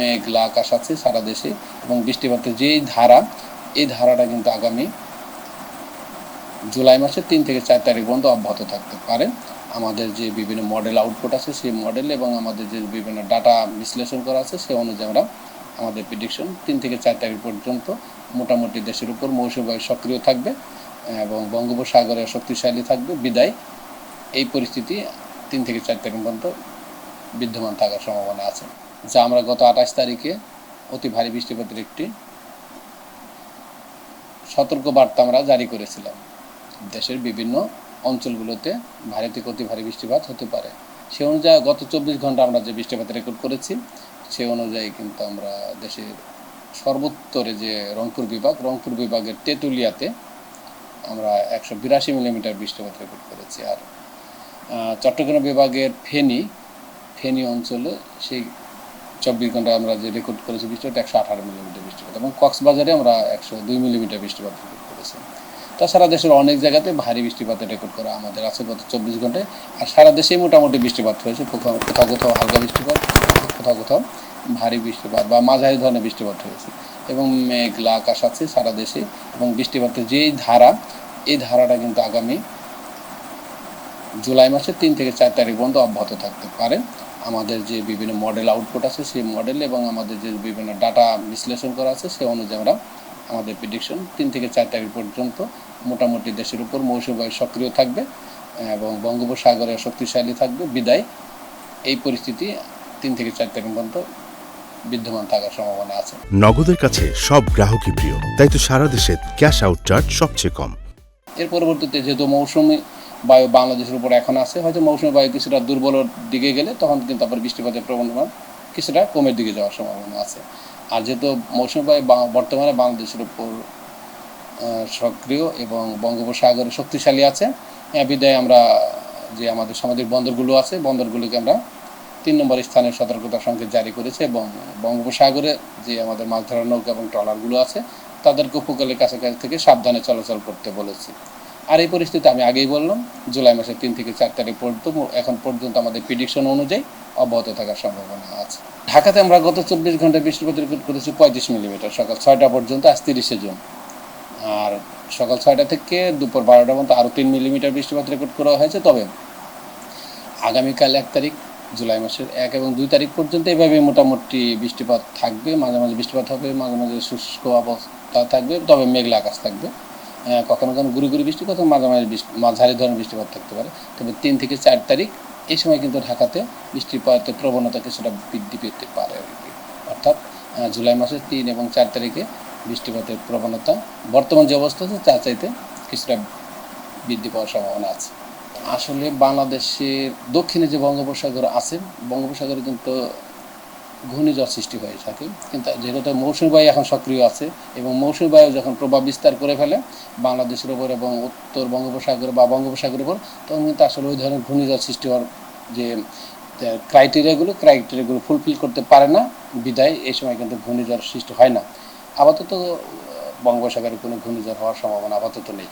মেঘলা আকাশ আছে সারা দেশে এবং বৃষ্টিপাতের যেই ধারা, এই ধারাটা কিন্তু আগামী জুলাই মাসের 3 থেকে 4 তারিখ পর্যন্ত অব্যাহত থাকতে পারে। আমাদের যে বিভিন্ন মডেল আউটপুট আছে সেই মডেল এবং আমাদের যে বিভিন্ন ডাটা বিশ্লেষণ করা আছে সে অনুযায়ী আমরা আমাদের প্রেডিকশন 3 থেকে 4 তারিখ পর্যন্ত মোটামুটি দেশের উপর মৌসুমী বায়ু সক্রিয় থাকবে এবং বঙ্গোপসাগরে শক্তিশালী থাকবে বিদায় এই পরিস্থিতি 3 থেকে 4 তারিখ পর্যন্ত বিদ্যমান থাকার সম্ভাবনা আছে। যা আমরা গত 28 তারিখে অতি ভারী বৃষ্টিপাতের একটি সতর্ক বার্তা আমরা জারি করেছিলাম। দেশের বিভিন্ন অঞ্চলগুলোতে ভারী থেকে অতি ভারী বৃষ্টিপাত হতে পারে। সে অনুযায়ী গত 24 ঘন্টা আমরা যে বৃষ্টিপাত রেকর্ড করেছি সে অনুযায়ী কিন্তু আমরা দেশের সর্বোত্তরে যে রংপুর বিভাগের তেঁতুলিয়াতে আমরা 182 মিলিমিটার বৃষ্টিপাত রেকর্ড করেছি। আর চট্টগ্রাম বিভাগের ফেনী অঞ্চলে সেই 24 ঘন্টা আমরা যে রেকর্ড করেছি বৃষ্টিপাত 118 মিলিমিটার বৃষ্টিপাত এবং কক্সবাজারে আমরা 102 মিলিমিটার বৃষ্টিপাত রেকর্ড করেছি। তাছাড়া দেশের অনেক জায়গাতে ভারী বৃষ্টিপাতের রেকর্ড করা আমাদের আছে গত 24 ঘন্টায়। আর সারা দেশেই মোটামুটি বৃষ্টিপাত হয়েছে, কোথাও কোথাও হালকা বৃষ্টিপাত, কোথাও ভারী বৃষ্টিপাত বা মাঝারি ধরনের বৃষ্টিপাত হয়েছে এবং মেঘলা আকাশ আছে সারা দেশে এবং বৃষ্টিপাতের যেই ধারা, এই ধারাটা কিন্তু আগামী জুলাই মাসের 3 থেকে 4 তারিখ পর্যন্ত অব্যাহত থাকতে পারে। আমাদের যে বিভিন্ন মডেল আউটপুট আছে সেই মডেল এবং আমাদের যে বিভিন্ন ডাটা বিশ্লেষণ করা আছে সে অনুযায়ী আমরা আমাদের প্রেডিকশন 3 থেকে 4 তারিখ পর্যন্ত মোটামুটি দেশের উপর মৌসুমী বায়ু সক্রিয় থাকবে এবং বঙ্গোপসাগরে শক্তিশালী থাকবে বিদায় এই পরিস্থিতি 3 থেকে 4 তারিখ পর্যন্ত বিদ্যমান থাকার সম্ভাবনা আছে। নগদের কাছে সব গ্রাহকই প্রিয়, তাই তো সারা দেশে ক্যাশ আউট চার্জ সবচেয়ে কম। এর পরবর্তীতে যেহেতু মৌসুমী বায়ু বাংলাদেশের উপর এখন আছে, হয়তো মৌসুমী বায়ু কিছুটা দুর্বলের দিকে গেলে তখন কিন্তু আবার বৃষ্টিপাতের প্রবণতা কিছুটা কমের দিকে যাওয়ার সম্ভাবনা আছে। আর যেহেতু মৌসুমী বায়ু বর্তমানে বাংলাদেশের উপর সক্রিয় এবং বঙ্গোপসাগরে শক্তিশালী আছে, বিদায় আমরা যে আমাদের সামুদ্রিক বন্দরগুলো আছে বন্দরগুলোকে আমরা 3 নম্বর স্থানের সতর্কতা সংকেত জারি করেছে এবং বঙ্গোপসাগরে যে আমাদের মাছ ধরার নৌকা এবং ট্রলারগুলো আছে তাদেরকে উপকূলের কাছাকাছি থেকে সাবধানে চলাচল করতে বলেছি। আর এই পরিস্থিতি আমি আগেই বললাম জুলাই মাসের 3 থেকে 4 তারিখ পর্যন্ত এখন পর্যন্ত আমাদের প্রেডিকশন অনুযায়ী অব্যাহত থাকার সম্ভাবনা আছে। ঢাকাতে আমরা গত 24 ঘন্টায় বৃষ্টিপাত রেকর্ড করেছি 35 মিলিমিটার সকাল 6টা পর্যন্ত, আজ 30শে জুন। আর সকাল 6টা থেকে দুপুর 12টা পর্যন্ত আরও 3 মিলিমিটার বৃষ্টিপাত রেকর্ড করা হয়েছে। তবে আগামীকাল 1 তারিখ জুলাই মাসের 1 এবং 2 তারিখ পর্যন্ত এভাবে মোটামুটি বৃষ্টিপাত থাকবে, মাঝে মাঝে বৃষ্টিপাত হবে, মাঝে মাঝে শুষ্ক অবস্থা থাকবে, তবে মেঘলা আকাশ থাকবে, কখনো কখনো গুঁড়ি বৃষ্টি, কখনো মাঝে মাঝে মাঝারি ধরনের বৃষ্টিপাত থাকতে পারে। তবে 3 থেকে 4 তারিখ এই সময় কিন্তু ঢাকাতে বৃষ্টিপাতের প্রবণতা কিছুটা বৃদ্ধি পেতে পারে আর কি। অর্থাৎ জুলাই মাসের 3 এবং 4 তারিখে বৃষ্টিপাতের প্রবণতা বর্তমান যে অবস্থা আছে তার চাইতে কিছুটা বৃদ্ধি পাওয়ার সম্ভাবনা আছে। আসলে বাংলাদেশের দক্ষিণে যে বঙ্গোপসাগর আছে, বঙ্গোপসাগরে কিন্তু ঘূর্ণিঝড় সৃষ্টি হয়ে থাকে, কিন্তু যেহেতু মৌসুমী বায়ু এখন সক্রিয় আছে এবং মৌসুমী বায়ু যখন প্রভাব বিস্তার করে ফেলে বাংলাদেশের উপর এবং উত্তর বঙ্গোপসাগর বা বঙ্গোপসাগরের উপর, তখন কিন্তু আসলে ওই ধরনের ঘূর্ণিঝড় সৃষ্টি হওয়ার যে ক্রাইটেরিয়াগুলো ফুলফিল করতে পারে না, বিদায় এই সময় কিন্তু ঘূর্ণিঝড় সৃষ্টি হয় না। আপাতত বঙ্গোপসাগরে কোনো ঘূর্ণিঝড় হওয়ার সম্ভাবনা আপাতত নেই।